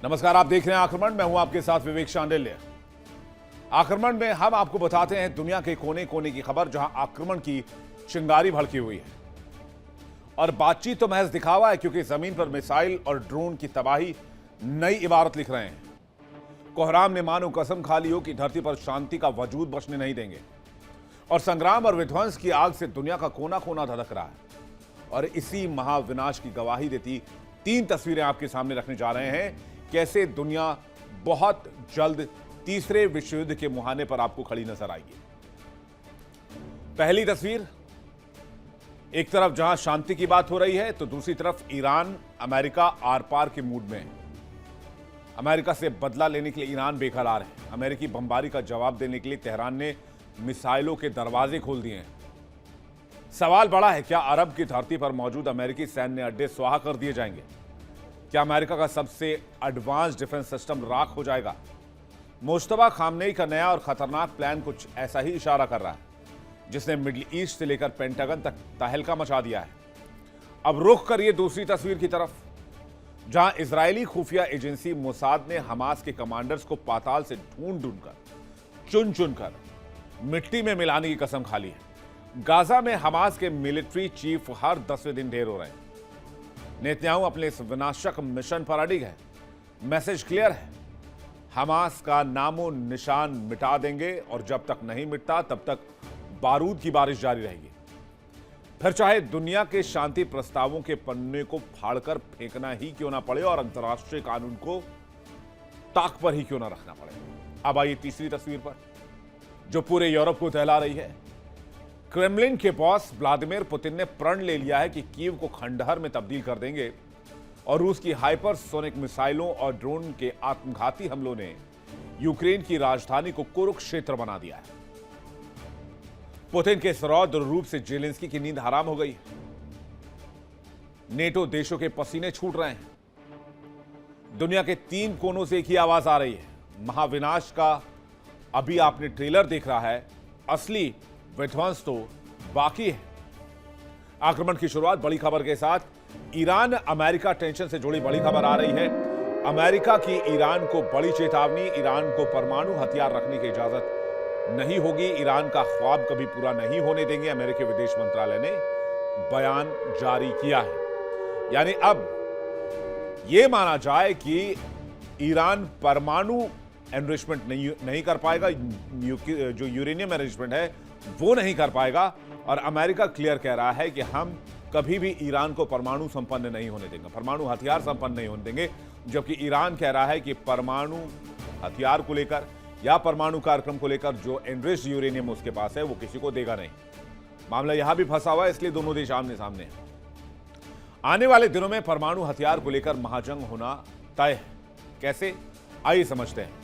नमस्कार, आप देख रहे हैं आक्रमण। मैं हूं आपके साथ विवेक शांडिल्य। आक्रमण में हम आपको बताते हैं दुनिया के कोने कोने की खबर जहां आक्रमण की चिंगारी भड़की हुई है। और बातचीत तो महज दिखावा है, क्योंकि जमीन पर मिसाइल और ड्रोन की तबाही नई इबारत लिख रहे हैं। कोहराम ने मानो कसम खा ली हो कि धरती पर शांति का वजूद बचने नहीं देंगे। और संग्राम और विध्वंस की आग से दुनिया का कोना कोना धधक रहा है। और इसी महाविनाश की गवाही देती 3 तस्वीरें आपके सामने रखने जा रहे हैं। कैसे दुनिया बहुत जल्द तीसरे विश्व युद्ध के मुहाने पर आपको खड़ी नजर आएगी। पहली तस्वीर, एक तरफ जहां शांति की बात हो रही है तो दूसरी तरफ ईरान अमेरिका आर पार के मूड में है। अमेरिका से बदला लेने के लिए ईरान बेकरार है। अमेरिकी बमबारी का जवाब देने के लिए तेहरान ने मिसाइलों के दरवाजे खोल दिए हैं। सवाल बड़ा है, क्या अरब की धरती पर मौजूद अमेरिकी सैन्य अड्डे स्वाहा कर दिए जाएंगे? क्या अमेरिका का सबसे एडवांस डिफेंस सिस्टम राख हो जाएगा? मुश्तबा खामनेई का नया और खतरनाक प्लान कुछ ऐसा ही इशारा कर रहा है, जिसने मिडिल ईस्ट से लेकर पेंटागन तक तहलका मचा दिया है। अब रुख करिए दूसरी तस्वीर की तरफ, जहां इजरायली खुफिया एजेंसी मोसाद ने हमास के कमांडर्स को पाताल से ढूंढ ढूंढकर, चुन चुनकर मिट्टी में मिलाने की कसम खा ली है। गाजा में हमास के मिलिट्री चीफ हर 10वें दिन ढेर हो रहे हैं। नेतन्याहू अपने इस विनाशक मिशन पर अड़िग है। मैसेज क्लियर है, हमास का नामो निशान मिटा देंगे और जब तक नहीं मिटता तब तक बारूद की बारिश जारी रहेगी। फिर चाहे दुनिया के शांति प्रस्तावों के पन्ने को फाड़कर फेंकना ही क्यों ना पड़े और अंतर्राष्ट्रीय कानून को ताक पर ही क्यों ना रखना पड़े। अब आइए तीसरी तस्वीर पर, जो पूरे यूरोप को दहला रही है। क्रेमलिन के बॉस व्लादिमीर पुतिन ने प्रण ले लिया है कि कीव को खंडहर में तब्दील कर देंगे और रूस की हाइपरसोनिक मिसाइलों और ड्रोन के आत्मघाती हमलों ने यूक्रेन की राजधानी को कुरुक्षेत्र बना दिया है। पुतिन के इस रौद्र रूप से जेलेंस्की की नींद हराम हो गई। नेटो देशों के पसीने छूट रहे हैं। दुनिया के 3 कोनों से एक ही आवाज आ रही है, महाविनाश का अभी आपने ट्रेलर देख रहा है, असली विध्वंस तो बाकी है। आक्रमण की शुरुआत बड़ी खबर के साथ। ईरान अमेरिका टेंशन से जुड़ी बड़ी खबर आ रही है। अमेरिका की ईरान को बड़ी चेतावनी, ईरान को परमाणु हथियार रखने की इजाजत नहीं होगी। ईरान का ख्वाब कभी पूरा नहीं होने देंगे, अमेरिकी विदेश मंत्रालय ने बयान जारी किया है। यानी अब यह माना जाए कि ईरान परमाणु एनरिचमेंट नहीं कर पाएगा, जो यूरेनियम एनरिचमेंट है वो नहीं कर पाएगा। और अमेरिका क्लियर कह रहा है कि हम कभी भी ईरान को परमाणु संपन्न नहीं होने देंगे, परमाणु हथियार संपन्न नहीं होने देंगे। जबकि ईरान कह रहा है कि परमाणु हथियार को लेकर या परमाणु कार्यक्रम को लेकर जो एनरिच्ड यूरेनियम उसके पास है वो किसी को देगा नहीं। मामला यहां भी फंसा हुआ है, इसलिए दोनों देश आमने सामने हैं। आने वाले दिनों में परमाणु हथियार को लेकर महाजंग होना तय है। कैसे, आइए समझते हैं।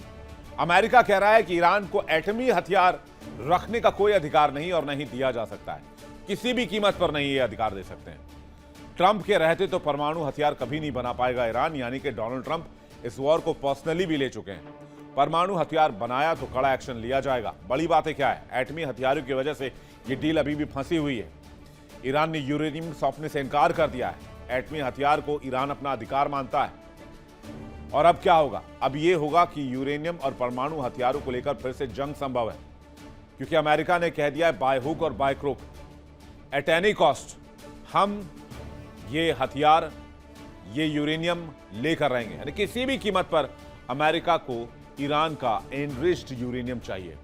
अमेरिका कह रहा है कि ईरान को एटमी हथियार रखने का कोई अधिकार नहीं और नहीं दिया जा सकता है, किसी भी कीमत पर नहीं ये अधिकार दे सकते हैं। ट्रंप के रहते तो परमाणु हथियार कभी नहीं बना पाएगा ईरान, यानी कि डोनाल्ड ट्रंप इस वॉर को पर्सनली भी ले चुके हैं। परमाणु हथियार बनाया तो कड़ा एक्शन लिया जाएगा। बड़ी बातें क्या है, एटमी हथियारों की वजह से ये डील अभी भी फंसी हुई है। ईरान ने यूरेनियम सौंपने से इनकार कर दिया है। एटमी हथियार को ईरान अपना अधिकार मानता है। और अब क्या होगा? अब यह होगा कि यूरेनियम और परमाणु हथियारों को लेकर फिर से जंग संभव है, क्योंकि अमेरिका ने कह दिया है बाय हुक और by crook, at any cost हम ये हथियार, ये यूरेनियम लेकर रहेंगे। यानी किसी भी कीमत पर अमेरिका को ईरान का एनरिच्ड यूरेनियम चाहिए।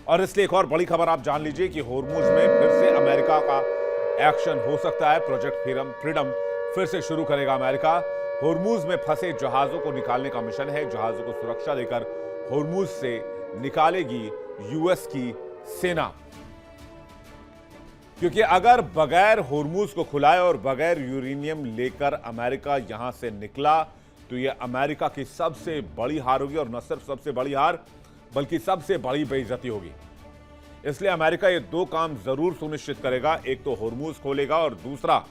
और इसलिए एक और बड़ी खबर आप जान लीजिए कि होर्मुज में फिर से अमेरिका का एक्शन हो सकता है। प्रोजेक्ट फ्रीडम फिर से शुरू करेगा अमेरिका। होर्मुज में फंसे जहाजों को निकालने का मिशन है। जहाजों को सुरक्षा देकर होर्मुज से निकालेगी यूएस की सेना, क्योंकि अगर बगैर होर्मुज को खुलाए और बगैर यूरेनियम लेकर अमेरिका यहां से निकला तो यह अमेरिका की सबसे बड़ी हार होगी। और न सिर्फ सबसे बड़ी हार, बल्कि सबसे बड़ी बेइज्जती होगी। इसलिए अमेरिका ये 2 काम जरूर सुनिश्चित करेगा, एक तो होर्मुज खोलेगा और दूसरा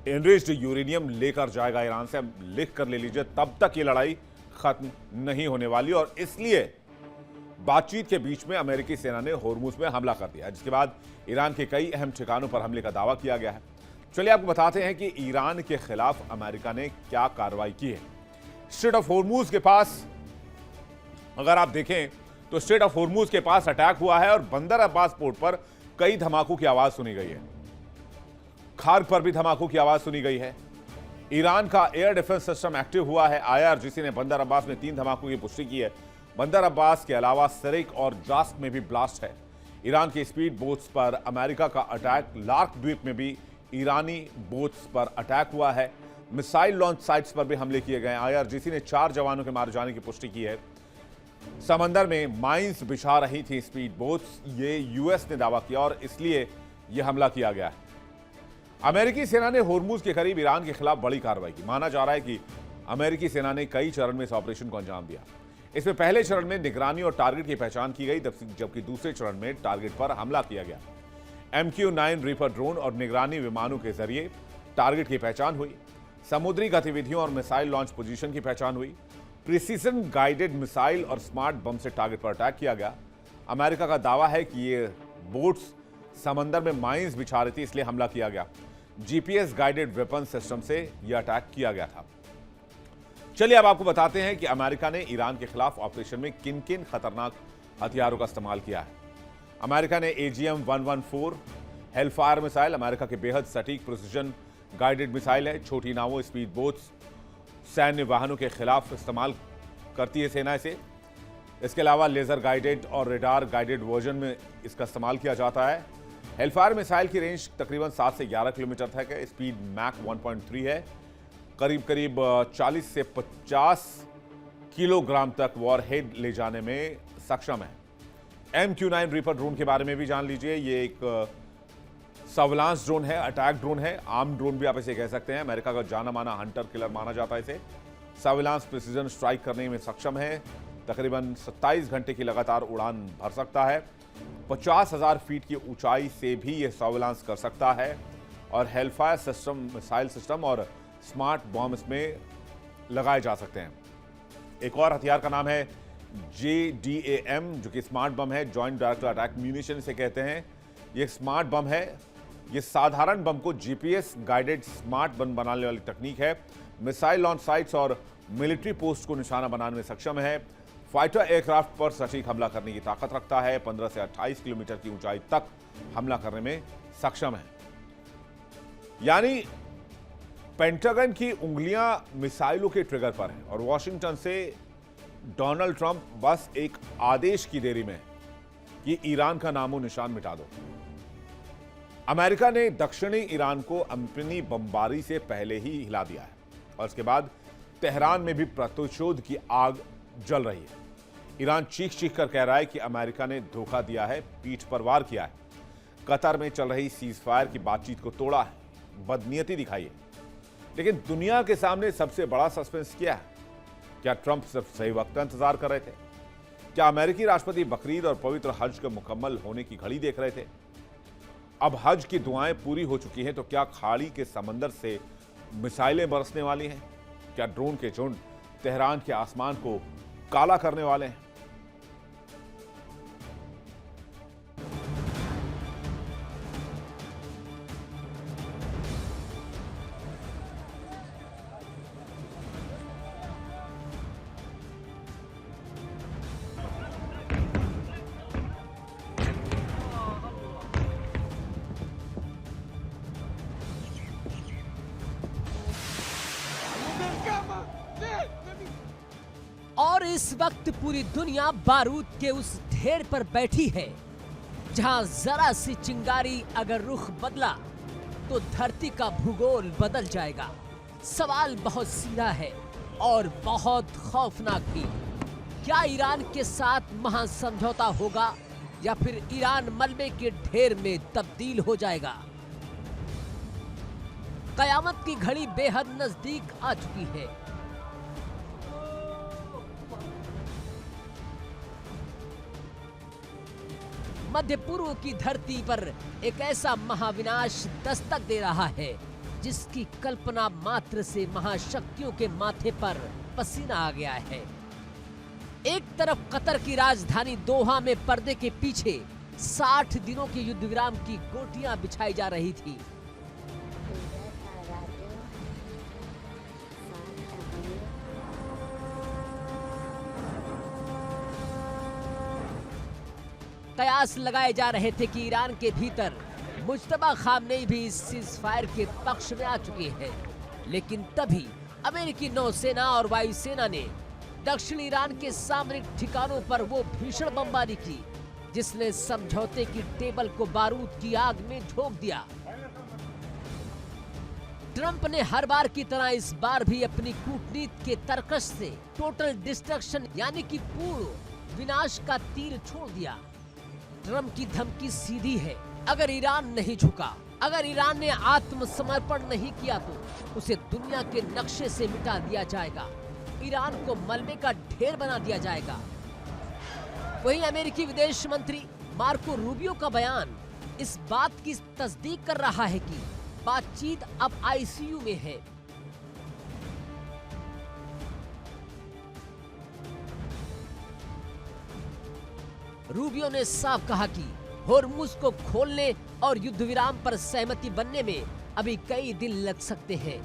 एनरिच्ड यूरेनियम लेकर जाएगा ईरान से। लिख कर ले लीजिए, तब तक ये लड़ाई खत्म नहीं होने वाली। और इसलिए बातचीत के बीच में अमेरिकी सेना ने होर्मुज में हमला कर दिया, जिसके बाद ईरान के कई अहम ठिकानों पर हमले का दावा किया गया है। चलिए आपको बताते हैं कि ईरान के खिलाफ अमेरिका ने क्या कार्रवाई की है। स्ट्रेट ऑफ होर्मुज के पास अगर आप देखें तो स्ट्रेट ऑफ होर्मुज के पास अटैक हुआ है और बंदर अब्बास पोर्ट पर कई धमाकों की आवाज सुनी गई है। खार्ग पर भी धमाकों की आवाज सुनी गई है। ईरान का एयर डिफेंस सिस्टम एक्टिव हुआ है। IRGC ने बंदर अब्बास में 3 धमाकों की पुष्टि की है। बंदर अब्बास के अलावा सिरिक और जास्क में भी ब्लास्ट है। ईरान के स्पीड बोट्स पर अमेरिका का अटैक। लार्क द्वीप में भी ईरानी बोट्स पर अटैक हुआ है। मिसाइल लॉन्च साइट्स पर भी हमले किए गए। IRGC ने 4 जवानों के मारे जाने की पुष्टि की है। समंदर में माइंस बिछा रही थी स्पीड बोट्स, ये यूएस ने दावा किया और इसलिए यह हमला किया गया है। अमेरिकी सेना ने होर्मुज के करीब ईरान के खिलाफ बड़ी कार्रवाई की। माना जा रहा है कि अमेरिकी सेना ने कई चरण में इस ऑपरेशन को अंजाम दिया। इसमें पहले चरण में निगरानी और टारगेट की पहचान की गई, जबकि दूसरे चरण में टारगेट पर हमला किया गया। MQ-9 रीपर ड्रोन और निगरानी विमानों के जरिए टारगेट की पहचान हुई। समुद्री गतिविधियों और मिसाइल लॉन्च पोजीशन की पहचान हुई। प्रिसीजन गाइडेड मिसाइल और स्मार्ट बम से टारगेट पर अटैक किया गया। अमेरिका का दावा है कि ये बोट्स समंदर में माइंस बिछा रही थी, इसलिए हमला किया गया। GPS गाइडेड वेपन सिस्टम से यह अटैक किया गया था। चलिए अब आपको बताते हैं कि अमेरिका ने ईरान के खिलाफ ऑपरेशन में किन किन खतरनाक हथियारों का इस्तेमाल किया है। अमेरिका ने AGM-114 हेलफायर मिसाइल, अमेरिका के बेहद सटीक प्रिसीजन गाइडेड मिसाइल है। छोटी नावों, स्पीड बोट्स, सैन्य वाहनों के खिलाफ इस्तेमाल करती है सेना इसे। इसके अलावा लेजर गाइडेड और रेडार गाइडेड वर्जन में इसका इस्तेमाल किया जाता है। हेलफायर मिसाइल की रेंज तकरीबन 7 से 11 किलोमीटर तक है। स्पीड मैक 1.3 है। करीब 40 से 50 किलोग्राम तक वॉरहेड ले जाने में सक्षम है। MQ-9 रीपर ड्रोन के बारे में भी जान लीजिए। ये एक सर्विलांस ड्रोन है, अटैक ड्रोन है, आर्म ड्रोन भी आप इसे कह सकते हैं। अमेरिका का जाना माना हंटर किलर माना जाता है इसे। सर्विलांस प्रिसीजन स्ट्राइक करने में सक्षम है। तकरीबन 27 घंटे की लगातार उड़ान भर सकता है। 50,000 फीट की ऊंचाई से भी यह सर्विलांस कर सकता है। और हेलफायर सिस्टम, मिसाइल सिस्टम और स्मार्ट बॉम्ब इसमें लगाए जा सकते हैं। एक और हथियार का नाम है JDAM, जो कि स्मार्ट बम है, जॉइंट डायरेक्ट अटैक म्यूनिशन इसे कहते हैं। यह स्मार्ट बम है। यह साधारण बम को GPS गाइडेड स्मार्ट बम बनाने वाली तकनीक है। मिसाइल लॉन्च साइट्स और मिलिट्री पोस्ट को निशाना बनाने में सक्षम है। फाइटर एयरक्राफ्ट पर सटीक हमला करने की ताकत रखता है। 15 से 28 किलोमीटर की ऊंचाई तक हमला करने में सक्षम है। यानी पेंटागन की उंगलियां मिसाइलों के ट्रिगर पर हैं और वॉशिंगटन से डोनाल्ड ट्रंप बस एक आदेश की देरी में कि ईरान का नामो निशान मिटा दो। अमेरिका ने दक्षिणी ईरान को अपनी बमबारी से पहले ही हिला दिया है और इसके बाद तेहरान में भी प्रतिशोध की आग जल रही है। ईरान चीख चीख कर कह रहा है कि अमेरिका ने धोखा दिया है, पीठ पर वार किया है, कतर में चल रही सीज फायर की बातचीत को तोड़ा है, बदनीयती दिखाई है। लेकिन दुनिया के सामने सबसे बड़ा सस्पेंस क्या है? क्या ट्रंप सिर्फ सही वक्त का इंतजार कर रहे थे? क्या अमेरिकी राष्ट्रपति बकरीद और पवित्र हज के मुकम्मल होने की घड़ी देख रहे थे? अब हज की दुआएं पूरी हो चुकी हैं तो क्या खाड़ी के समंदर से मिसाइलें बरसने वाली हैं? क्या ड्रोन के झुंड तेहरान के आसमान को काला करने वाले हैं? और इस वक्त पूरी दुनिया बारूद के उस ढेर पर बैठी है जहां जरा सी चिंगारी अगर रुख बदला तो धरती का भूगोल बदल जाएगा। सवाल बहुत सीधा है और बहुत खौफनाक भी। क्या ईरान के साथ महासमझौता होगा या फिर ईरान मलबे के ढेर में तब्दील हो जाएगा? कयामत की घड़ी बेहद नजदीक आ चुकी है। मध्य पूर्व की धरती पर एक ऐसा महाविनाश दस्तक दे रहा है जिसकी कल्पना मात्र से महाशक्तियों के माथे पर पसीना आ गया है। एक तरफ कतर की राजधानी दोहा में पर्दे के पीछे 60 दिनों के युद्ध विराम की गोटियां बिछाई जा रही थी। कयास लगाए जा रहे थे कि ईरान के भीतर मुज्तबा खामनेई भी इस सीज़फायर के पक्ष में आ चुके हैं। लेकिन तभी अमेरिकी नौसेना और वायुसेना ने दक्षिण ईरान के सामरिक ठिकानों पर वो भीषण बमबारी की जिसने समझौते की टेबल को बारूद की आग में झोंक दिया। ट्रंप ने हर बार की तरह इस बार भी अपनी कूटनीति के तरकश से टोटल डिस्ट्रक्शन यानी कि पूर्ण विनाश का तीर छोड़ दिया। ट्रंप की धमकी सीधी है, अगर ईरान नहीं झुका, अगर ईरान ने आत्मसमर्पण नहीं किया तो उसे दुनिया के नक्शे से मिटा दिया जाएगा, ईरान को मलबे का ढेर बना दिया जाएगा। वहीं अमेरिकी विदेश मंत्री मार्को रूबियो का बयान इस बात की तस्दीक कर रहा है कि बातचीत अब आईसीयू में है। रूबियो ने साफ कहा कि होर्मुज को खोलने और युद्ध विराम पर सहमति बनने में अभी कई दिन लग सकते हैं।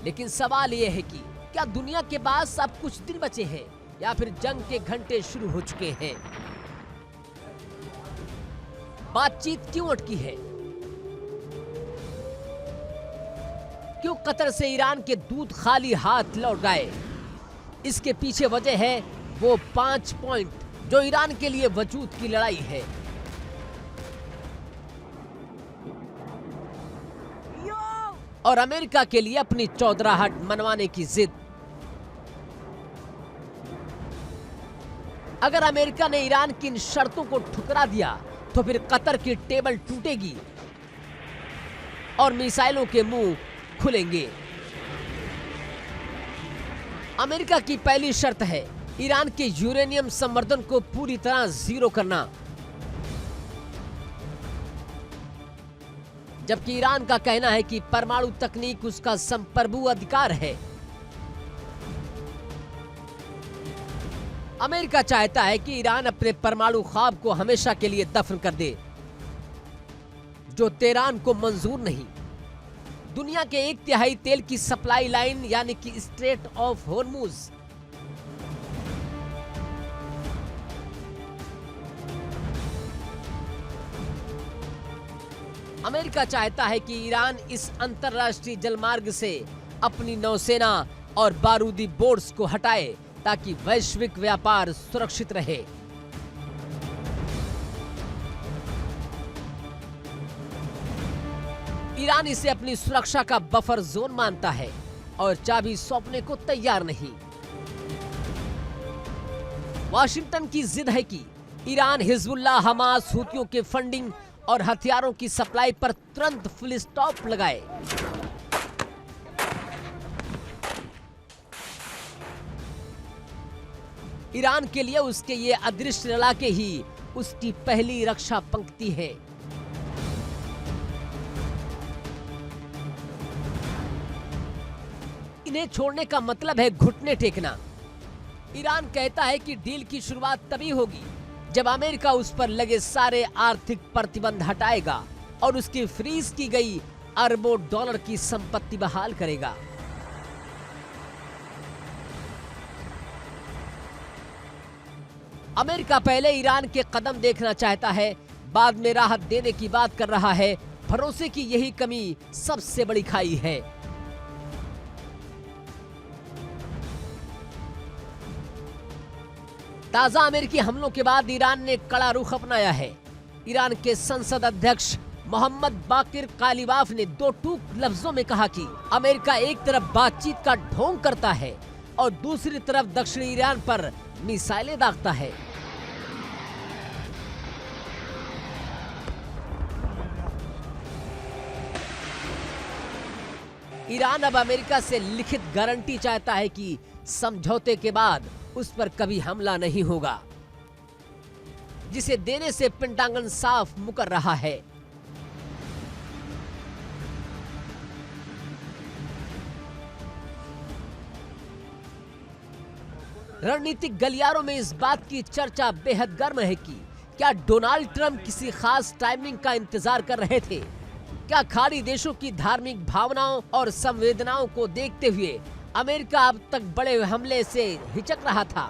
लेकिन सवाल यह है कि क्या दुनिया के पास अब कुछ दिन बचे हैं या फिर जंग के घंटे शुरू हो चुके हैं? बातचीत क्यों अटकी है? क्यों कतर से ईरान के दूत खाली हाथ लौट गए? इसके पीछे वजह है वो 5 पॉइंट जो ईरान के लिए वजूद की लड़ाई है। और अमेरिका के लिए अपनी चौधराहट मनवाने की जिद। अगर अमेरिका ने ईरान की इन शर्तों को ठुकरा दिया तो फिर कतर की टेबल टूटेगी और मिसाइलों के मुंह खुलेंगे। अमेरिका की पहली शर्त है ईरान के यूरेनियम संवर्धन को पूरी तरह जीरो करना, जबकि ईरान का कहना है कि परमाणु तकनीक उसका संप्रभु अधिकार है। अमेरिका चाहता है कि ईरान अपने परमाणु ख्वाब को हमेशा के लिए दफन कर दे, जो तेहरान को मंजूर नहीं। दुनिया के 1/3 तेल की सप्लाई लाइन यानी कि स्ट्रेट ऑफ होर्मुज अमेरिका चाहता है कि ईरान इस अंतरराष्ट्रीय जलमार्ग से अपनी नौसेना और बारूदी बोर्ड्स को हटाए ताकि वैश्विक व्यापार सुरक्षित रहे। ईरान इसे अपनी सुरक्षा का बफर जोन मानता है और चाबी सौंपने को तैयार नहीं। वाशिंगटन की जिद है कि ईरान हिजबुल्लाह, हमास, हुतियों के फंडिंग और हथियारों की सप्लाई पर तुरंत फुल स्टॉप लगाए। ईरान के लिए उसके ये अदृश्य इलाके ही उसकी पहली रक्षा पंक्ति है। इन्हें छोड़ने का मतलब है घुटने टेकना। ईरान कहता है कि डील की शुरुआत तभी होगी जब अमेरिका उस पर लगे सारे आर्थिक प्रतिबंध हटाएगा और उसकी फ्रीज की गई अरबों डॉलर की संपत्ति बहाल करेगा। अमेरिका पहले ईरान के कदम देखना चाहता है, बाद में राहत देने की बात कर रहा है। भरोसे की यही कमी सबसे बड़ी खाई है। ताजा अमेरिकी हमलों के बाद ईरान ने कड़ा रुख अपनाया है। ईरान के संसद अध्यक्ष मोहम्मद बाकिर कालिबाफ ने 2 टूक लफ्जों में कहा कि अमेरिका एक तरफ बातचीत का ढोंग करता है और दूसरी तरफ दक्षिणी ईरान पर मिसाइलें दागता है। ईरान अब अमेरिका से लिखित गारंटी चाहता है कि समझौते के बाद उस पर कभी हमला नहीं होगा, जिसे देने से पेंटागन साफ मुकर रहा है। रणनीतिक गलियारों में इस बात की चर्चा बेहद गर्म है कि क्या डोनाल्ड ट्रंप किसी खास टाइमिंग का इंतजार कर रहे थे? क्या खाड़ी देशों की धार्मिक भावनाओं और संवेदनाओं को देखते हुए अमेरिका अब तक बड़े हमले से हिचक रहा था?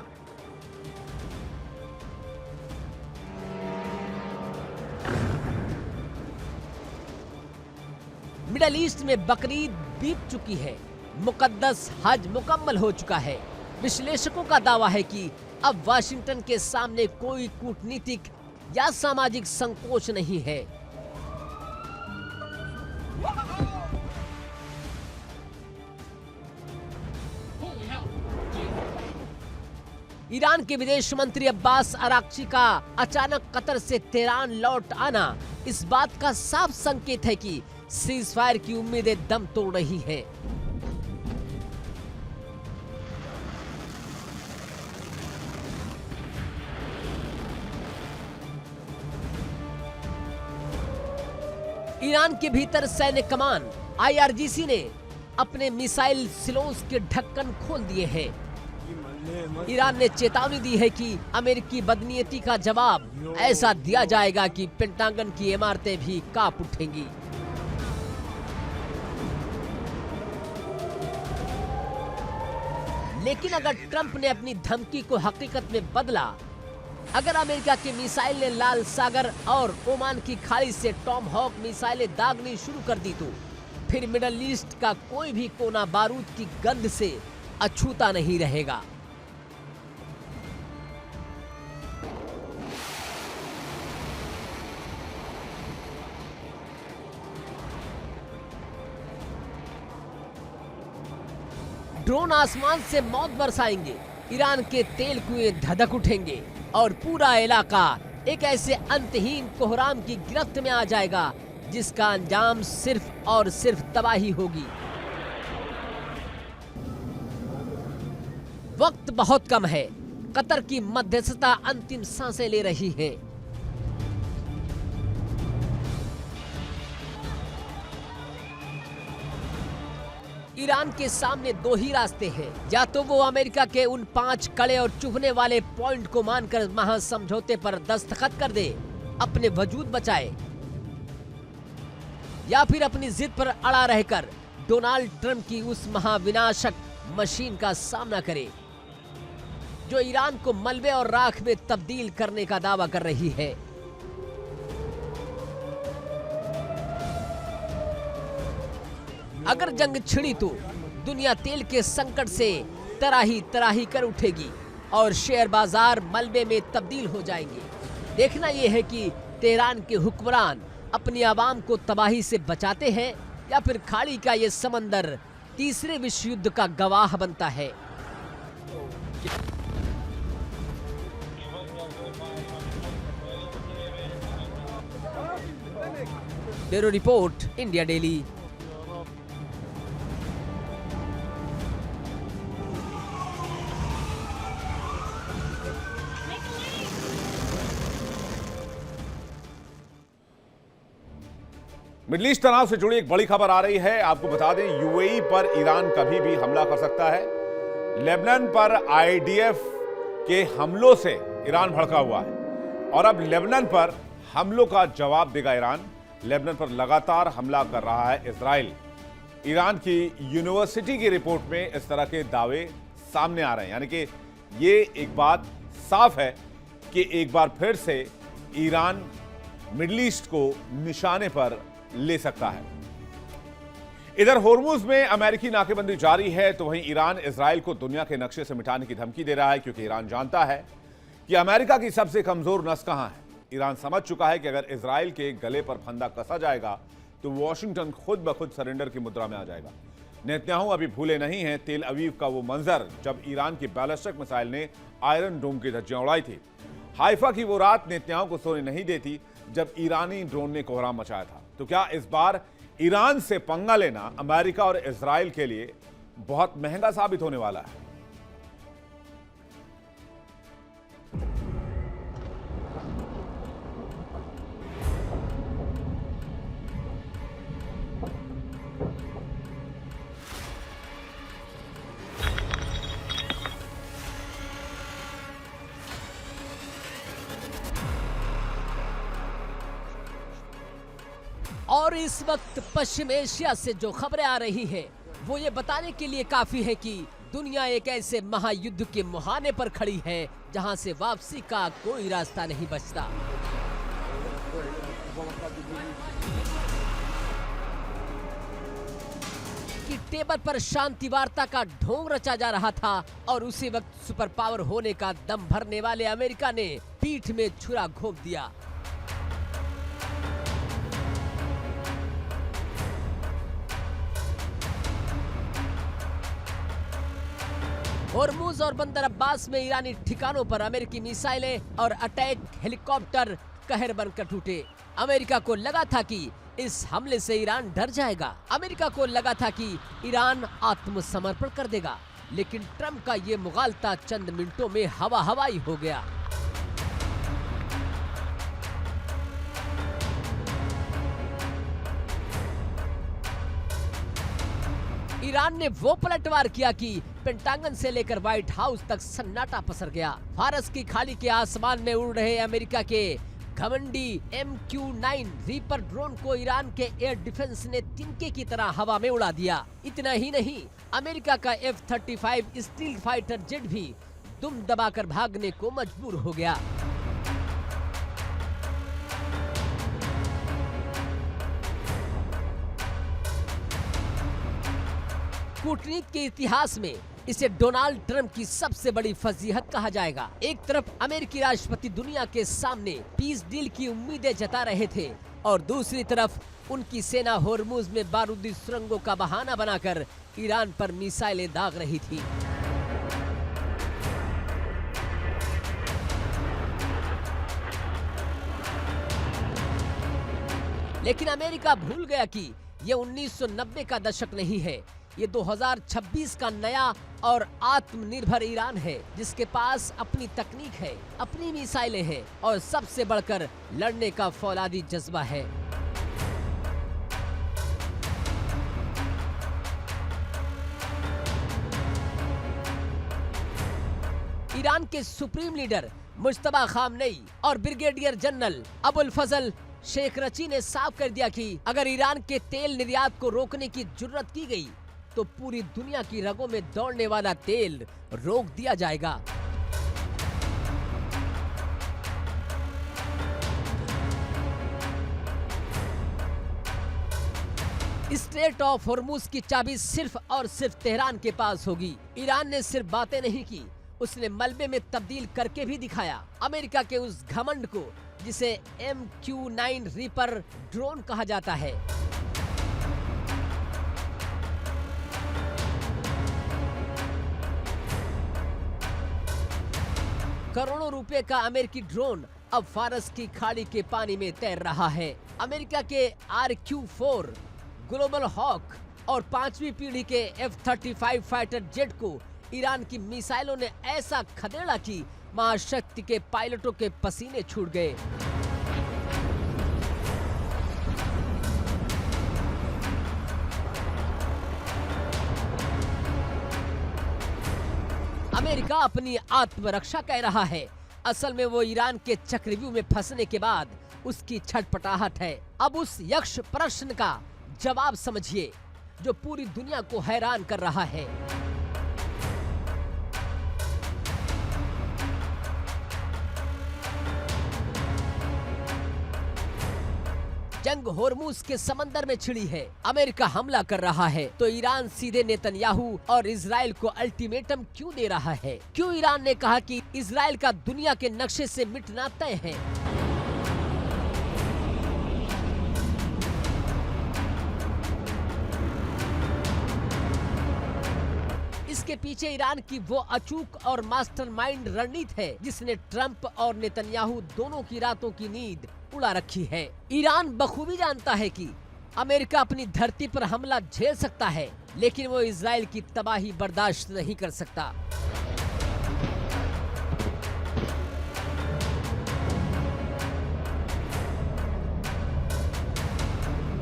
मिडल ईस्ट में बकरीद बीत चुकी है, मुकद्दस हज मुकम्मल हो चुका है। विश्लेषकों का दावा है कि अब वाशिंगटन के सामने कोई कूटनीतिक या सामाजिक संकोच नहीं है। ईरान के विदेश मंत्री अब्बास अराक्ची का अचानक कतर से तेहरान लौट आना इस बात का साफ संकेत है कि सीज फायर की उम्मीदें दम तोड़ रही हैं। ईरान के भीतर सैन्य कमान IRGC ने अपने मिसाइल सिलोस के ढक्कन खोल दिए हैं। ईरान ने चेतावनी दी है कि अमेरिकी बदनीयती का जवाब ऐसा दिया जाएगा कि पेंटागन की इमारतें भी कांप उठेंगी। लेकिन अगर ट्रंप ने अपनी धमकी को हकीकत में बदला, अगर अमेरिका के मिसाइल ने लाल सागर और ओमान की खाड़ी से टॉम हॉक मिसाइलें दागनी शुरू कर दी, तो फिर मिडल ईस्ट का कोई भी कोना बारूद की गंध से अछूता नहीं रहेगा। ड्रोन आसमान से मौत बरसाएंगे, ईरान के तेल कुएं धधक उठेंगे और पूरा इलाका एक ऐसे अंतहीन कोहराम की गिरफ्त में आ जाएगा जिसका अंजाम सिर्फ और सिर्फ तबाही होगी। वक्त बहुत कम है। कतर की मध्यस्थता अंतिम सांसें ले रही है। ईरान के सामने दो ही रास्ते हैं, या तो वो अमेरिका के उन 5 कड़े और चुभने वाले पॉइंट को मानकर महासमझौते पर दस्तखत कर दे, अपने वजूद बचाए, या फिर अपनी जिद पर अड़ा रहकर डोनाल्ड ट्रंप की उस महाविनाशक मशीन का सामना करे जो ईरान को मलबे और राख में तब्दील करने का दावा कर रही है। अगर जंग छिड़ी तो दुनिया तेल के संकट से तराही तराही कर उठेगी और शेयर बाजार मलबे में तब्दील हो जाएंगे। देखना यह है कि तेहरान के हुक्मरान अपनी आवाम को तबाही से बचाते हैं या फिर खाड़ी का ये समंदर तीसरे विश्व युद्ध का गवाह बनता है। Bureau report, India daily. Middle east तनाव से जुड़ी एक बड़ी खबर आ रही है। आपको बता दें, यूएई पर ईरान कभी भी हमला कर सकता है। लेबनान पर आईडीएफ के हमलों से ईरान भड़का हुआ है और अब लेबनान पर हमलों का जवाब देगा ईरान। लेबनान पर लगातार हमला कर रहा है इजराइल। ईरान की यूनिवर्सिटी की रिपोर्ट में इस तरह के दावे सामने आ रहे हैं, यानी कि ये एक बात साफ है कि एक बार फिर से ईरान मिडल ईस्ट को निशाने पर ले सकता है। इधर होर्मुज में अमेरिकी नाकेबंदी जारी है, तो वहीं ईरान इजराइल को दुनिया के नक्शे से मिटाने की धमकी दे रहा है, क्योंकि ईरान जानता है कि अमेरिका की सबसे कमजोर नस कहां है। ईरान समझ चुका है कि अगर इजराइल के गले पर फंदा कसा जाएगा तो वॉशिंगटन खुद ब खुद सरेंडर की मुद्रा में आ जाएगा। नेतन्याहू अभी भूले नहीं हैं तेल अवीव का वो मंजर जब ईरान की बैलिस्टिक मिसाइल ने आयरन डोम की धज्जियां उड़ाई थी। हाइफा की वो रात नेतन्याहू को सोने नहीं देती जब ईरानी ड्रोन ने कोहराम मचाया था। तो क्या इस बार ईरान से पंगा लेना अमेरिका और इजराइल के लिए बहुत महंगा साबित होने वाला है? और इस वक्त पश्चिम एशिया से जो खबरें आ रही हैं, वो ये बताने के लिए काफी है कि दुनिया एक ऐसे महायुद्ध के मुहाने पर खड़ी है जहां से वापसी का कोई रास्ता नहीं बचता। की टेबल पर शांति वार्ता का ढोंग रचा जा रहा था और उसी वक्त सुपर पावर होने का दम भरने वाले अमेरिका ने पीठ में छुरा घोंप दिया। होर्मुज और बंदर अब्बास में ईरानी ठिकानों पर अमेरिकी मिसाइलें और अटैक हेलीकॉप्टर कहर बनकर टूटे। अमेरिका को लगा था कि इस हमले से ईरान डर जाएगा। अमेरिका को लगा था कि ईरान आत्मसमर्पण कर देगा, लेकिन ट्रंप का ये मुगालता चंद मिनटों में हवा हवाई हो गया। ईरान ने वो पलटवार किया कि पेंटागन से लेकर व्हाइट हाउस तक सन्नाटा पसर गया। फारस की खाड़ी के आसमान में उड़ रहे अमेरिका के घमंडी MQ-9 रीपर ड्रोन को ईरान के एयर डिफेंस ने तिनके की तरह हवा में उड़ा दिया। इतना ही नहीं, अमेरिका का F-35 स्टील फाइटर जेट भी दुम दबाकर भागने को मजबूर हो गया। कूटनीति के इतिहास में इसे डोनाल्ड ट्रंप की सबसे बड़ी फजीहत कहा जाएगा। एक तरफ अमेरिकी राष्ट्रपति दुनिया के सामने पीस डील की उम्मीदें जता रहे थे और दूसरी तरफ उनकी सेना होर्मुज में बारूदी सुरंगों का बहाना बनाकर ईरान पर मिसाइलें दाग रही थी। लेकिन अमेरिका भूल गया कि ये 1990 का दशक नहीं है, ये 2026 का नया और आत्मनिर्भर ईरान है, जिसके पास अपनी तकनीक है, अपनी मिसाइलें हैं और सबसे बढ़कर लड़ने का फौलादी जज्बा है। ईरान के सुप्रीम लीडर मुज्तबा खामनेई और ब्रिगेडियर जनरल अबुल फजल शेख रची ने साफ कर दिया कि अगर ईरान के तेल निर्यात को रोकने की जुर्रत की गई तो पूरी दुनिया की रगों में दौड़ने वाला तेल रोक दिया जाएगा। स्ट्रेट ऑफ होर्मुज की चाबी सिर्फ और सिर्फ तेहरान के पास होगी। ईरान ने सिर्फ बातें नहीं की, उसने मलबे में तब्दील करके भी दिखाया। अमेरिका के उस घमंड को जिसे MQ-9 रीपर ड्रोन कहा जाता है। करोड़ों रुपए का अमेरिकी ड्रोन अब फारस की खाड़ी के पानी में तैर रहा है। अमेरिका के RQ-4 ग्लोबल हॉक और 5वीं पीढ़ी के F-35 फाइटर जेट को ईरान की मिसाइलों ने ऐसा खदेड़ा कि महाशक्ति के पायलटों के पसीने छूट गए। अमेरिका अपनी आत्मरक्षा कह रहा है, असल में वो ईरान के चक्रव्यूह में फंसने के बाद उसकी छटपटाहट है। अब उस यक्ष प्रश्न का जवाब समझिए जो पूरी दुनिया को हैरान कर रहा है। जंग होर्मुज के समंदर में छिड़ी है। अमेरिका हमला कर रहा है तो ईरान सीधे नेतन्याहू और इजराइल को अल्टीमेटम क्यों दे रहा है? क्यों ईरान ने कहा कि इजराइल का दुनिया के नक्शे से मिटना तय है? इसके पीछे ईरान की वो अचूक और मास्टरमाइंड रणनीति है जिसने ट्रंप और नेतन्याहू दोनों की रातों की नींद उड़ा रखी है। ईरान बखूबी जानता है कि अमेरिका अपनी धरती पर हमला झेल सकता है, लेकिन वो इजराइल की तबाही बर्दाश्त नहीं कर सकता।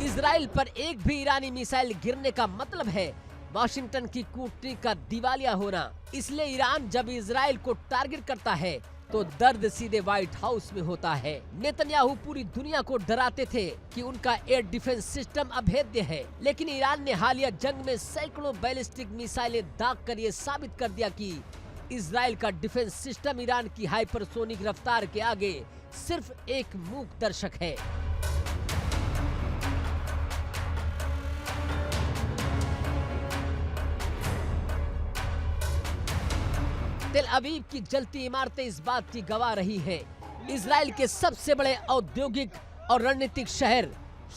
इजराइल पर एक भी ईरानी मिसाइल गिरने का मतलब है वाशिंगटन की कूटनीति का दिवालिया होना। इसलिए ईरान जब इजराइल को टारगेट करता है तो दर्द सीधे व्हाइट हाउस में होता है। नेतन्याहू पूरी दुनिया को डराते थे कि उनका एयर डिफेंस सिस्टम अभेद्य है, लेकिन ईरान ने हालिया जंग में सैकड़ों बैलिस्टिक मिसाइलें दाग कर ये साबित कर दिया कि इजराइल का डिफेंस सिस्टम ईरान की हाइपरसोनिक रफ्तार के आगे सिर्फ एक मूक दर्शक है। तेल अवीव की जलती इमारतें इस बात की गवाह रही हैं। इजराइल के सबसे बड़े औद्योगिक और रणनीतिक शहर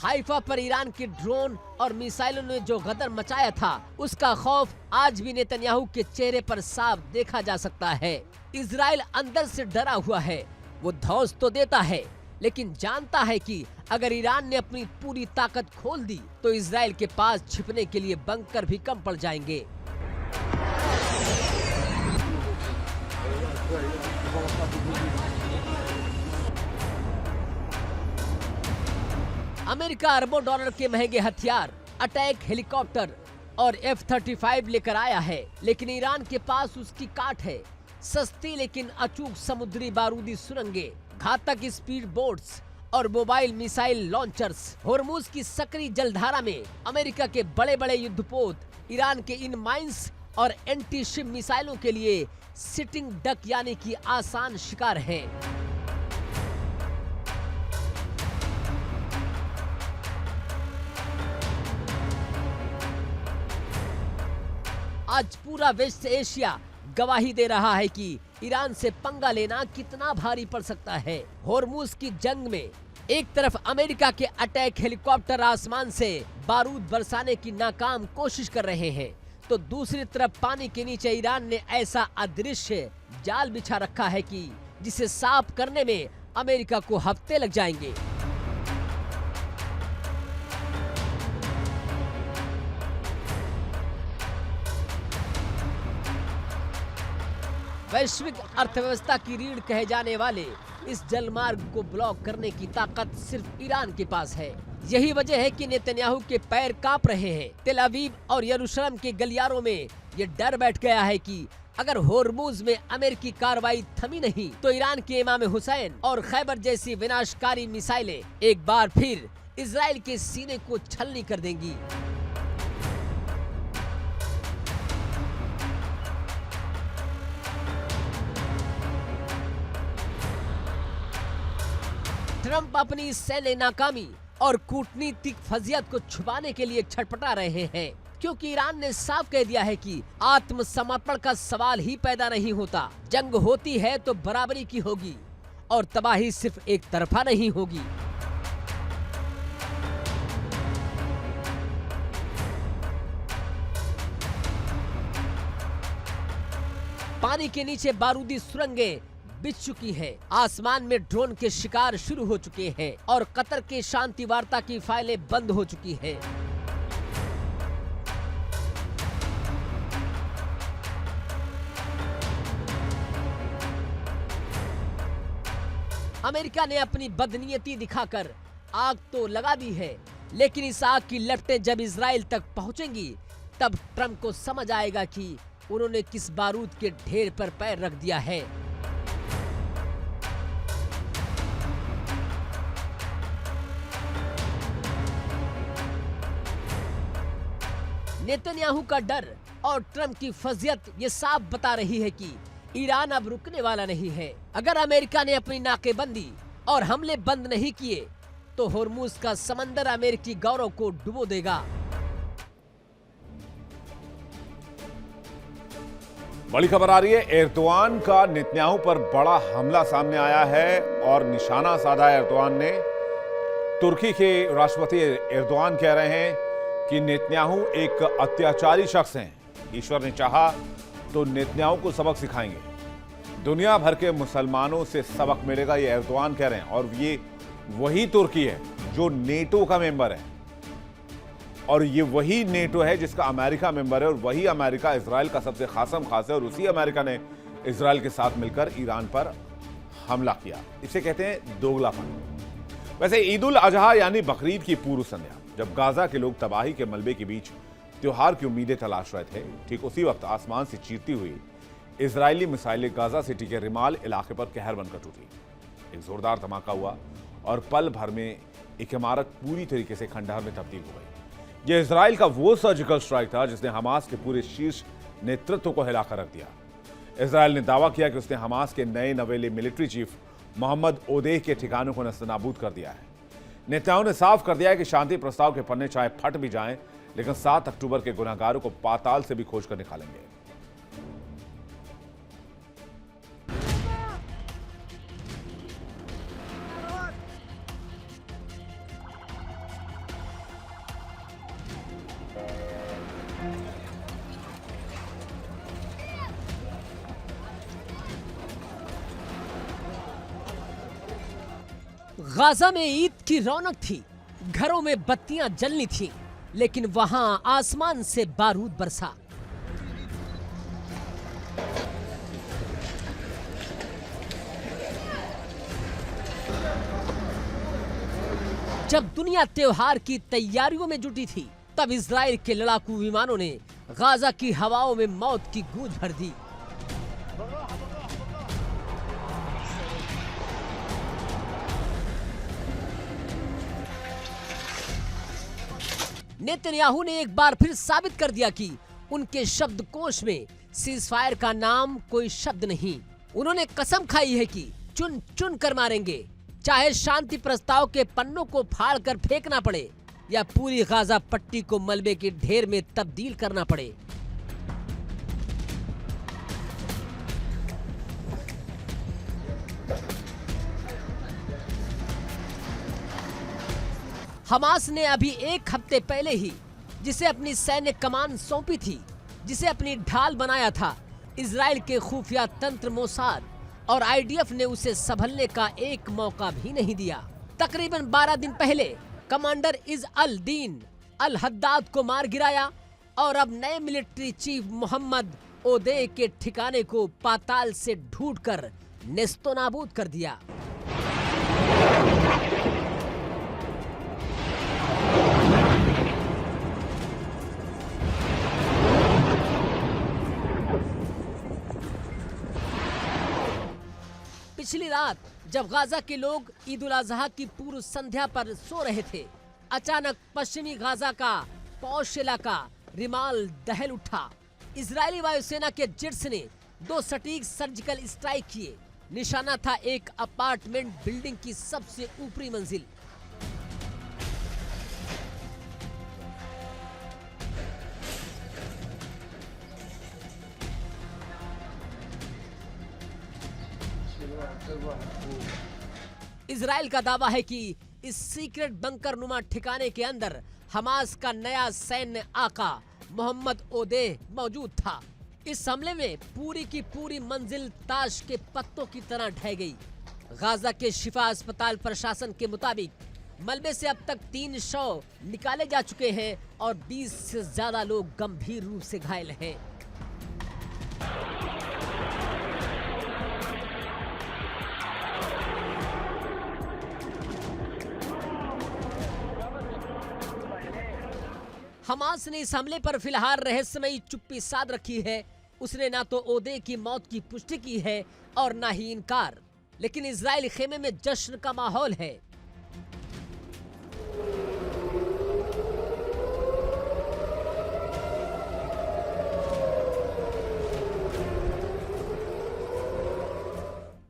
हाइफा पर ईरान के ड्रोन और मिसाइलों ने जो गदर मचाया था, उसका खौफ आज भी नेतन्याहू के चेहरे पर साफ देखा जा सकता है। इजराइल अंदर से डरा हुआ है। वो धौंस तो देता है, लेकिन जानता है कि अगर ईरान ने अपनी पूरी ताकत खोल दी तो इजराइल के पास छिपने के लिए बंकर भी कम पड़ जाएंगे। अमेरिका अरबों डॉलर के महंगे हथियार, अटैक हेलीकॉप्टर और F-35 लेकर आया है, लेकिन ईरान के पास उसकी काट है। सस्ती लेकिन अचूक समुद्री बारूदी सुरंगें, घातक स्पीड बोट्स और मोबाइल मिसाइल लॉन्चर्स। होर्मुज की सक्रिय जलधारा में अमेरिका के बड़े बड़े युद्धपोत ईरान के इन माइंस और एंटी शिप मिसाइलों के लिए सिटिंग डक यानी कि आसान शिकार हैं। आज पूरा वेस्ट एशिया गवाही दे रहा है कि ईरान से पंगा लेना कितना भारी पड़ सकता है। होर्मुज की जंग में एक तरफ अमेरिका के अटैक हेलीकॉप्टर आसमान से बारूद बरसाने की नाकाम कोशिश कर रहे हैं, तो दूसरी तरफ पानी के नीचे ईरान ने ऐसा अदृश्य जाल बिछा रखा है कि जिसे साफ करने में अमेरिका को हफ्ते लग जाएंगे। वैश्विक अर्थव्यवस्था की रीढ़ कहे जाने वाले इस जलमार्ग को ब्लॉक करने की ताकत सिर्फ ईरान के पास है। यही वजह है कि नेतन्याहू के पैर कांप रहे हैं। तेल अवीव और यरूशलेम के गलियारों में ये डर बैठ गया है कि अगर होर्मुज में अमेरिकी कार्रवाई थमी नहीं तो ईरान के इमाम हुसैन और खैबर जैसी विनाशकारी मिसाइलें एक बार फिर इजराइल के सीने को छलनी कर देंगी। ट्रंप अपनी सैन्य नाकामी और कूटनीतिक फजियत को छुपाने के लिए छटपटा रहे हैं, क्योंकि ईरान ने साफ कह दिया है कि आत्मसमर्पण का सवाल ही पैदा नहीं होता। जंग होती है तो बराबरी की होगी और तबाही सिर्फ एक तरफा नहीं होगी। पानी के नीचे बारूदी सुरंगें बिछ चुकी है, आसमान में ड्रोन के शिकार शुरू हो चुके हैं और कतर के शांति वार्ता की फाइलें बंद हो चुकी हैं। अमेरिका ने अपनी बदनीयती दिखाकर आग तो लगा दी है, लेकिन इस आग की लपटें जब इजराइल तक पहुंचेंगी तब ट्रंप को समझ आएगा कि उन्होंने किस बारूद के ढेर पर पैर रख दिया है। नेतन्याहू का डर और ट्रंप की फजियत ये साफ बता रही है कि ईरान अब रुकने वाला नहीं है। अगर अमेरिका ने अपनी नाकेबंदी और हमले बंद नहीं किए तो होर्मुज का समंदर अमेरिकी गौरव को डुबो देगा। बड़ी खबर आ रही है, एर्दोआन का नेतन्याहू पर बड़ा हमला सामने आया है और निशाना साधा एर्दोआन ने। तुर्की के राष्ट्रपति एर्दोआन कह रहे हैं कि नेतन्याहू एक अत्याचारी शख्स हैं। ईश्वर ने चाहा तो नेतन्याहू को सबक सिखाएंगे। दुनिया भर के मुसलमानों से सबक मिलेगा, ये एर्दोआन कह रहे हैं। और ये वही तुर्की है जो नेटो का मेंबर है, और ये वही नेटो है जिसका अमेरिका मेंबर है, और वही अमेरिका इजराइल का सबसे खासम खास है। और उसी अमेरिका ने इजराइल के साथ मिलकर ईरान पर हमला किया। इसे कहते हैं दोगलापन। वैसे ईद उल अजहा यानी बकरीद की पूर्व संध्या, जब गाजा के लोग तबाही के मलबे के बीच त्योहार की उम्मीदें तलाश रहे थे, ठीक उसी वक्त आसमान से चीरती हुई इजरायली मिसाइलें गाजा सिटी के रिमाल इलाके पर कहर बनकर टूटी। एक जोरदार धमाका हुआ और पल भर में एक इमारत पूरी तरीके से खंडहर में तब्दील हो गई। यह इजराइल का वो सर्जिकल स्ट्राइक था जिसने हमास के पूरे शीर्ष नेतृत्व को हिलाकर रख दिया। इजराइल ने दावा किया कि उसने हमास के नए नवेले मिलिट्री चीफ मोहम्मद ओदेह के ठिकानों को नस्तनाबूद कर दिया है। नेताओं ने साफ कर दिया है कि शांति प्रस्ताव के पन्ने चाहे फट भी जाएं, लेकिन 7 अक्टूबर के गुनहगारों को पाताल से भी खोज कर निकालेंगे। गाजा में ईद की रौनक थी, घरों में बत्तियां जलनी थीं, लेकिन वहां आसमान से बारूद बरसा। जब दुनिया त्योहार की तैयारियों में जुटी थी, तब इजराइल के लड़ाकू विमानों ने गाजा की हवाओं में मौत की गूंज भर दी। नेतन्याहू ने एक बार फिर साबित कर दिया कि उनके शब्दकोश में सीजफायर का नाम कोई शब्द नहीं। उन्होंने कसम खाई है कि चुन चुन कर मारेंगे, चाहे शांति प्रस्ताव के पन्नों को फाड़ कर फेंकना पड़े या पूरी गाजा पट्टी को मलबे के ढेर में तब्दील करना पड़े। हमास ने अभी एक हफ्ते पहले ही जिसे अपनी सैन्य कमान सौंपी थी, जिसे अपनी ढाल बनाया था, इजराइल के खुफिया तंत्र मोसाद और आईडीएफ ने उसे संभलने का एक मौका भी नहीं दिया। तकरीबन 12 दिन पहले commander is all Deen Al Haddad को मार गिराया और अब नए मिलिट्री चीफ मोहम्मद ओदे के ठिकाने को पाताल से ढूंढकर नेस्तोनाबूद कर दिया। पिछली रात जब गाजा के लोग ईद उल अजहा की पूर्व संध्या पर सो रहे थे, अचानक पश्चिमी गाजा का पौष इलाका रिमाल दहल उठा। इजरायली वायुसेना के जेट्स ने 2 सटीक सर्जिकल स्ट्राइक किए। निशाना था एक अपार्टमेंट बिल्डिंग की सबसे ऊपरी मंजिल। इजराइल का दावा है कि इस सीक्रेट बंकर नुमा ठिकाने के अंदर हमास का नया सैन्य आका मोहम्मद ओदेह मौजूद था। इस हमले में पूरी की पूरी मंजिल ताश के पत्तों की तरह ढह गई। गाजा के शिफा अस्पताल प्रशासन के मुताबिक मलबे से अब तक 3 शव निकाले जा चुके हैं और 20 से ज्यादा लोग गंभीर रूप से घायल हैं। हमास ने इस हमले पर फिलहाल रहस्यमयी चुप्पी साध रखी है। उसने ना तो ओदे की मौत की पुष्टि की है और ना ही इनकार, लेकिन इजरायली खेमे में जश्न का माहौल है।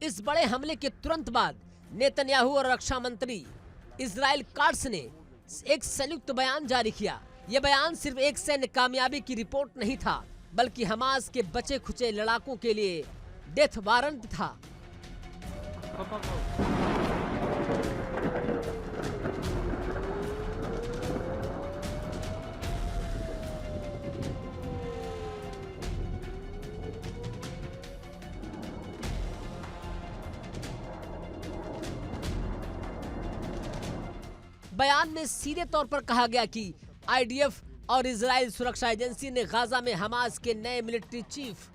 इस बड़े हमले के तुरंत बाद नेतन्याहू और रक्षा मंत्री इजराइल काट्स ने एक संयुक्त बयान जारी किया। यह बयान सिर्फ एक सैन्य कामयाबी की रिपोर्ट नहीं था, बल्कि हमास के बचे खुचे लड़ाकों के लिए डेथ वारंट था। बयान में सीधे तौर पर कहा गया कि आईडीएफ और इजराइल सुरक्षा एजेंसी ने गाजा में हमास के नए मिलिट्री चीफ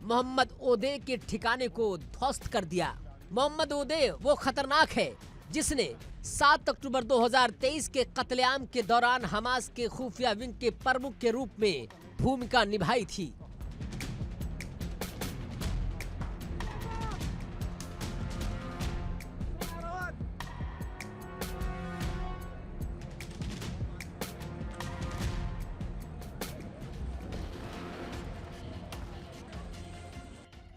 मोहम्मद ओदे के ठिकाने को ध्वस्त कर दिया। मोहम्मद ओदे वो खतरनाक है जिसने 7 अक्टूबर 2023 के कत्लेआम के दौरान हमास के खुफिया विंग के प्रमुख के रूप में भूमिका निभाई थी।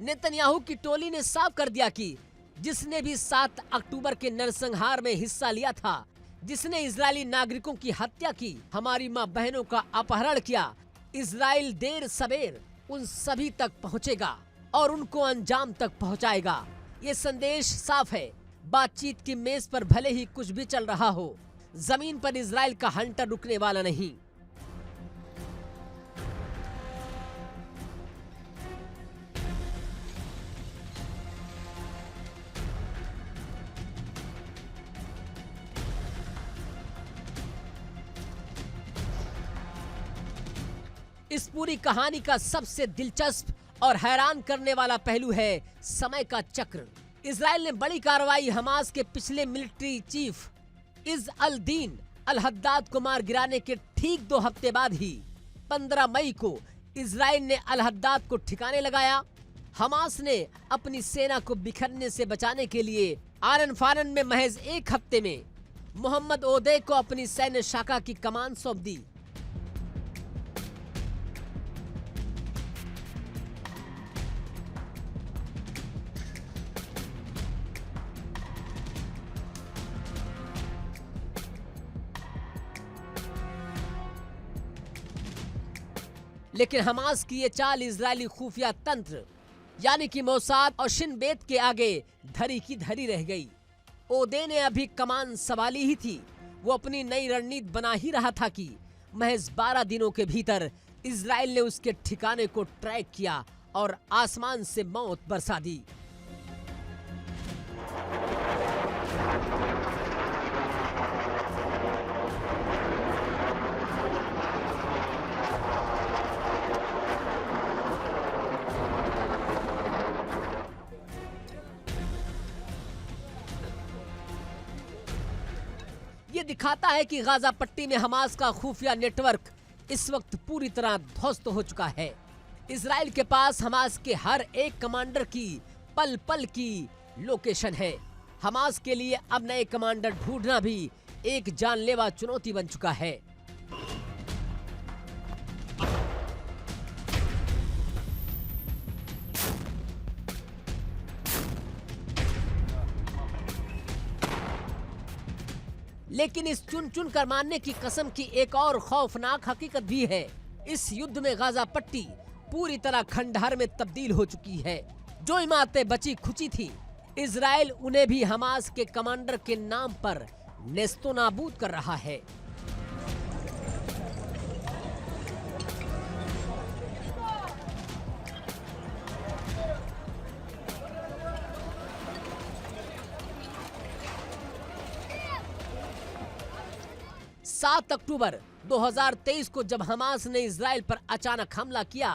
नेतन्याहू की टोली ने साफ कर दिया कि जिसने भी 7 अक्टूबर के नरसंहार में हिस्सा लिया था, जिसने इजरायली नागरिकों की हत्या की, हमारी मां बहनों का अपहरण किया, इजराइल देर सबेर उन सभी तक पहुंचेगा और उनको अंजाम तक पहुंचाएगा। ये संदेश साफ है। बातचीत की मेज पर भले ही कुछ भी चल रहा हो, जमीन पर इजराइल का हंटर रुकने वाला नहीं। इस पूरी कहानी का सबसे दिलचस्प और हैरान करने वाला पहलू है समय का चक्र। इजराइल ने बड़ी कार्रवाई हमास के पिछले military chief is Al Deen Al Haddad को मार गिराने के ठीक 2 हफ्ते बाद ही 15 मई को इजराइल ने अल हद्दाद को ठिकाने लगाया। हमास ने अपनी सेना को बिखरने से बचाने के लिए आनन फानन में महज 1 हफ्ते में मोहम्मद ओदे को अपनी सैन्य शाखा की कमान सौंप दी। लेकिन हमास की ये चाल इजरायली खुफिया तंत्र यानी कि मोसाद और शिन बेत के आगे धरी की धरी रह गई। ओदे ने अभी कमान संभाली ही थी, वो अपनी नई रणनीति बना ही रहा था कि महज 12 दिनों के भीतर इजराइल ने उसके ठिकाने को ट्रैक किया और आसमान से मौत बरसा दी। ये दिखाता है कि गाजा पट्टी में हमास का खुफिया नेटवर्क इस वक्त पूरी तरह ध्वस्त हो चुका है। इजराइल के पास हमास के हर एक कमांडर की पल पल की लोकेशन है। हमास के लिए अब नए कमांडर ढूंढना भी एक जानलेवा चुनौती बन चुका है। लेकिन इस चुन चुन कर मारने की कसम की एक और खौफनाक हकीकत भी है। इस युद्ध में गाजा पट्टी पूरी तरह खंडहर में तब्दील हो चुकी है। जो इमारतें बची खुची थी, इजराइल उन्हें भी हमास के कमांडर के नाम पर नेस्तो नाबूद कर रहा है। सात अक्टूबर 2023 को जब हमास ने इजराइल पर अचानक हमला किया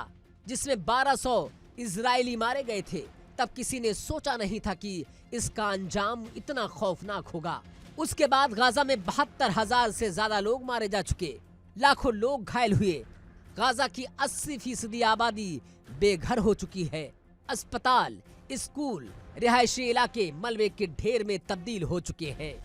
जिसमें 1200 इजरायली मारे गए थे, तब किसी ने सोचा नहीं था कि इसका अंजाम इतना खौफनाक होगा। उसके बाद गाजा में 72,000 से ज्यादा लोग मारे जा चुके, लाखों लोग घायल हुए। गाजा की 80% आबादी बेघर हो चुकी है। अस्पताल, स्कूल, रिहायशी इलाके मलबे के ढेर में तब्दील हो चुके हैं।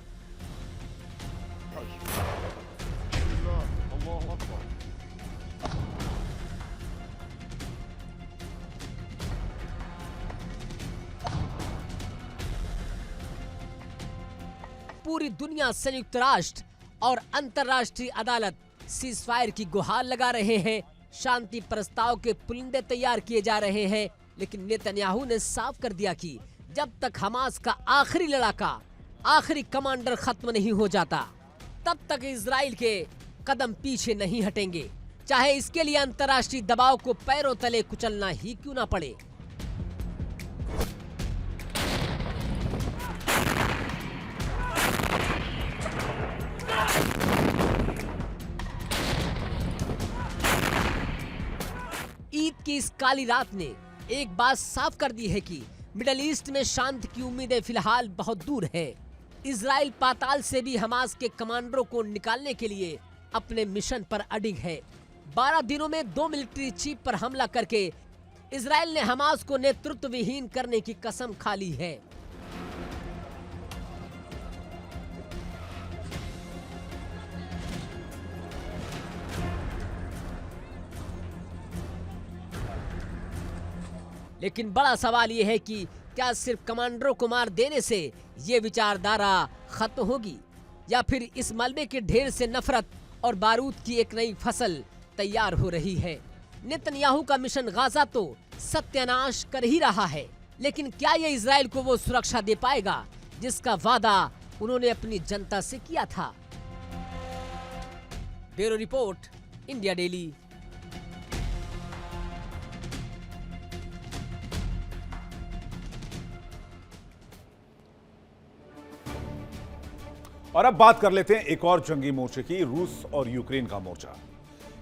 पूरी दुनिया, संयुक्त राष्ट्र और अंतर्राष्ट्रीय अदालत सीजफायर की गुहार लगा रहे हैं। शांति प्रस्ताव के पुलिंदे तैयार किए जा रहे हैं, लेकिन नेतन्याहू ने साफ कर दिया कि जब तक हमास का आखिरी लड़ाका, आखिरी कमांडर खत्म नहीं हो जाता, तब तक इजराइल के कदम पीछे नहीं हटेंगे, चाहे इसके लिए अंतर्राष्ट्रीय दबाव को पैरों तले कुचलना ही क्यों ना पड़े। ईद की इस काली रात ने एक बात साफ कर दी है कि मिडल ईस्ट में शांति की उम्मीदें फिलहाल बहुत दूर है। इजराइल पाताल से भी हमास के कमांडरों को निकालने के लिए अपने मिशन पर अडिग है। 12 दिनों में 2 मिलिट्री चीफ पर हमला करके इजराइल ने हमास को नेतृत्व विहीन करने की कसम खा ली है। लेकिन बड़ा सवाल यह है कि क्या सिर्फ कमांडरों को मार देने से ये विचारधारा खत्म होगी, या फिर इस मलबे के ढेर से नफरत और बारूद की एक नई फसल तैयार हो रही है। नेतन्याहू का मिशन गाजा तो सत्यानाश कर ही रहा है, लेकिन क्या ये इजराइल को वो सुरक्षा दे पाएगा जिसका वादा उन्होंने अपनी जनता से किया था? Bureau report, India daily. और अब बात कर लेते हैं एक और जंगी मोर्चे की, रूस और यूक्रेन का मोर्चा।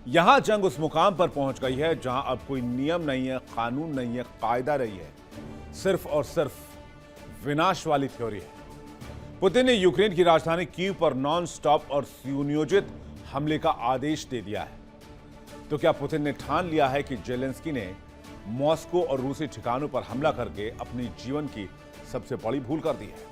यहां जंग उस मुकाम पर पहुंच गई है जहां अब कोई नियम नहीं है, कानून नहीं है, कायदा नहीं है, सिर्फ और सिर्फ विनाश वाली थ्योरी है। पुतिन ने यूक्रेन की राजधानी कीव पर नॉन स्टॉप और सुनियोजित हमले का आदेश दे दिया है। तो क्या पुतिन ने ठान लिया है कि जेलेंस्की ने मॉस्को और रूसी ठिकानों पर हमला करके अपनी जीवन की सबसे बड़ी भूल कर दी है?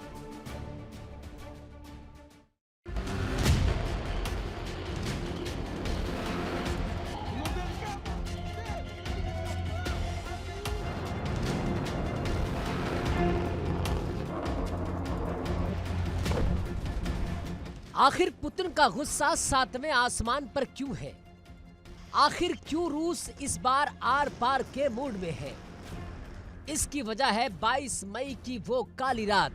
आखिर पुतिन का गुस्सा सातवें आसमान पर क्यों है? आखिर क्यों रूस इस बार आर पार के मूड में है? इसकी वजह है 22 मई की वो काली रात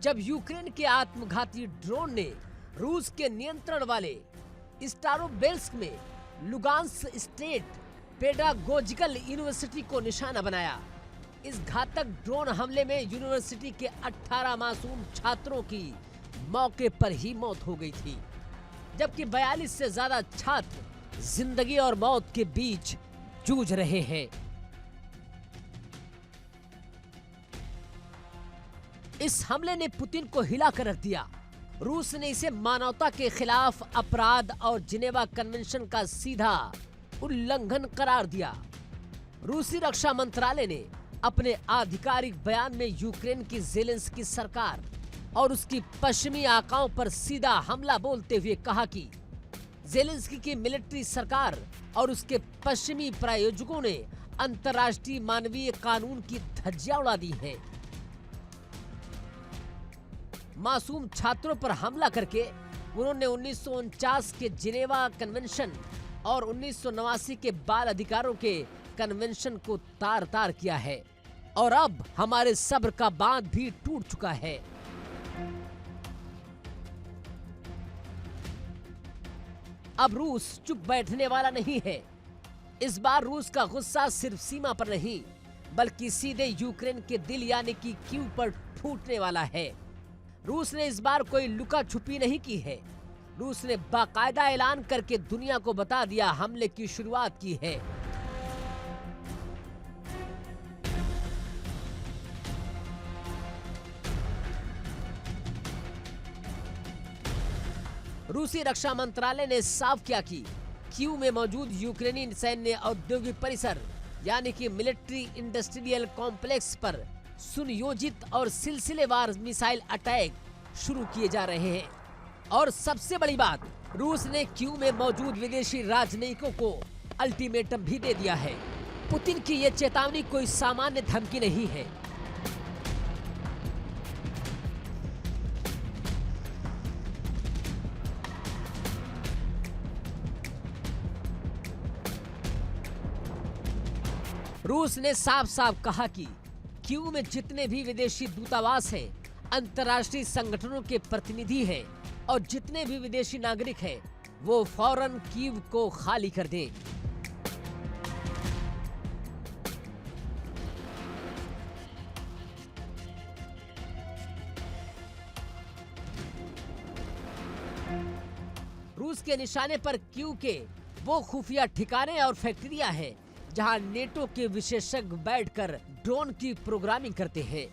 जब यूक्रेन के आत्मघाती ड्रोन ने रूस के नियंत्रण वाले स्टारोबेल्स्क में लुगांस्क स्टेट पेडागोजिकल यूनिवर्सिटी को निशाना बनाया। इस घातक ड्रोन हमले में यूनिवर्सिटी के 18 मासूम छात्रों की मौके पर ही मौत हो गई थी, जबकि 42 से ज्यादा छात्र जिंदगी और मौत के बीच जूझ रहे हैं। इस हमले ने पुतिन को हिला कर रख दिया। रूस ने इसे मानवता के खिलाफ अपराध और जिनेवा कन्वेंशन का सीधा उल्लंघन करार दिया। रूसी रक्षा मंत्रालय ने अपने आधिकारिक बयान में यूक्रेन की जेलेंस्की सरकार और उसकी पश्चिमी आकाओं पर सीधा हमला बोलते हुए कहा कि जेलेंस्की की मिलिट्री सरकार और उसके पश्चिमी प्रायोजकों ने अंतर्राष्ट्रीय मानवीय कानून की धज्जियां उड़ा दी हैं। मासूम छात्रों पर हमला करके उन्होंने 1949 के जिनेवा कन्वेंशन और 1989 के बाल अधिकारों के कन्वेंशन को तार-तार किया है और अब हमारे सब्र का बांध भी टूट चुका है। अब रूस चुप बैठने वाला नहीं है। इस बार रूस का गुस्सा सिर्फ सीमा पर नहीं बल्कि सीधे यूक्रेन के दिल यानी कि कीव पर फूटने वाला है। रूस ने इस बार कोई लुका छुपी नहीं की है। रूस ने बाकायदा ऐलान करके दुनिया को बता दिया हमले की शुरुआत की है। रूसी रक्षा मंत्रालय ने साफ किया कि कीव में मौजूद यूक्रेनी सैन्य औद्योगिक परिसर यानी कि मिलिट्री इंडस्ट्रियल कॉम्प्लेक्स पर सुनियोजित और सिलसिलेवार मिसाइल अटैक शुरू किए जा रहे हैं। और सबसे बड़ी बात, रूस ने कीव में मौजूद विदेशी राजनयिकों को अल्टीमेटम भी दे दिया है। पुतिन की यह चेतावनी कोई सामान्य धमकी नहीं है। रूस ने साफ साफ कहा कि कीव में जितने भी विदेशी दूतावास हैं, अंतर्राष्ट्रीय संगठनों के प्रतिनिधि हैं और जितने भी विदेशी नागरिक हैं, वो फौरन कीव को खाली कर दें। रूस के निशाने पर कीव के वो खुफिया ठिकाने और फैक्ट्रियां हैं जहां नेटो के विशेषज्ञ बैठकर ड्रोन की प्रोग्रामिंग करते हैं,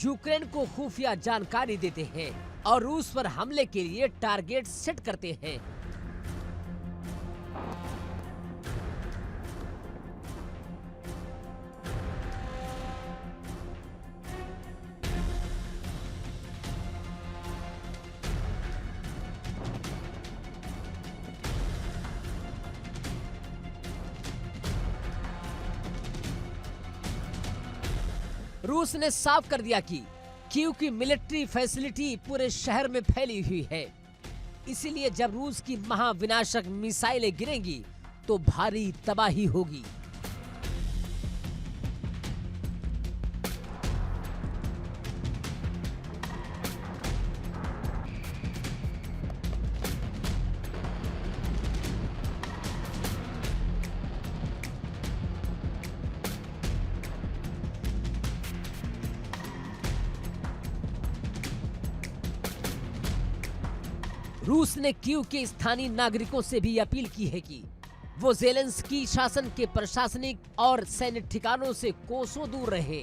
यूक्रेन को खुफिया जानकारी देते हैं और रूस पर हमले के लिए टारगेट सेट करते हैं। रूस ने साफ कर दिया कि कीव की मिलिट्री फैसिलिटी पूरे शहर में फैली हुई है, इसीलिए जब रूस की महाविनाशक मिसाइलें गिरेंगी तो भारी तबाही होगी। रूस ने कीव के स्थानीय नागरिकों से भी अपील की है कि वो ज़ेलेंस्की शासन के प्रशासनिक और सैन्य ठिकानों से कोसों दूर रहे,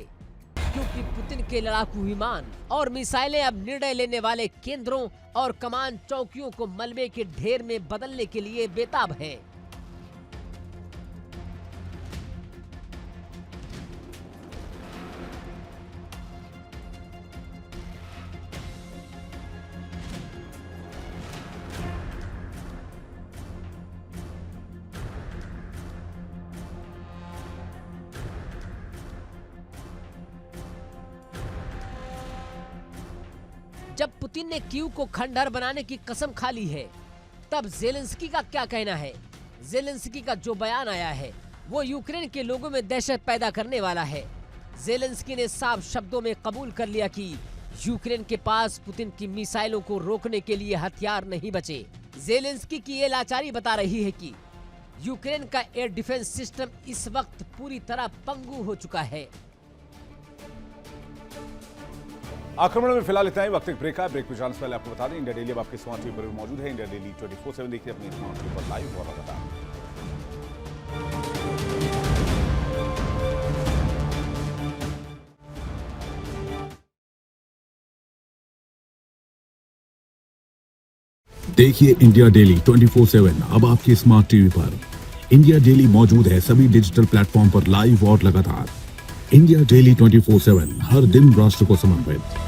क्योंकि पुतिन के लड़ाकू विमान और मिसाइलें अब निर्णय लेने वाले केंद्रों और कमान चौकियों को मलबे के ढेर में बदलने के लिए बेताब हैं। जब पुतिन ने कीव को खंडहर बनाने की कसम खा ली है, तब ज़ेलेंस्की का क्या कहना है? ज़ेलेंस्की का जो बयान आया है वो यूक्रेन के लोगों में दहशत पैदा करने वाला है। ज़ेलेंस्की ने साफ शब्दों में कबूल कर लिया कि यूक्रेन के पास पुतिन की मिसाइलों को रोकने के लिए हथियार नहीं बचे। ज़ेलेंस्की की ये लाचारी बता रही है कि यूक्रेन का एयर डिफेंस सिस्टम इस वक्त पूरी तरह पंगु हो चुका है। आक्रमण में फिलहाल इतना ही। वक्त एक ब्रेक है। ब्रेक पे जाने से पहले आपको बता दें, इंडिया डेली अब आपके स्मार्ट टीवी पर भी मौजूद है। इंडिया डेली 24/7 देखिए अपने स्मार्ट टीवी पर लाइव और लगातार। देखिए इंडिया डेली 24/7 अब आपके स्मार्ट टीवी पर। इंडिया डेली मौजूद है सभी डिजिटल प्लेटफॉर्म पर लाइव और लगातार। इंडिया डेली 24/7 हर दिन राष्ट्र को समर्पित।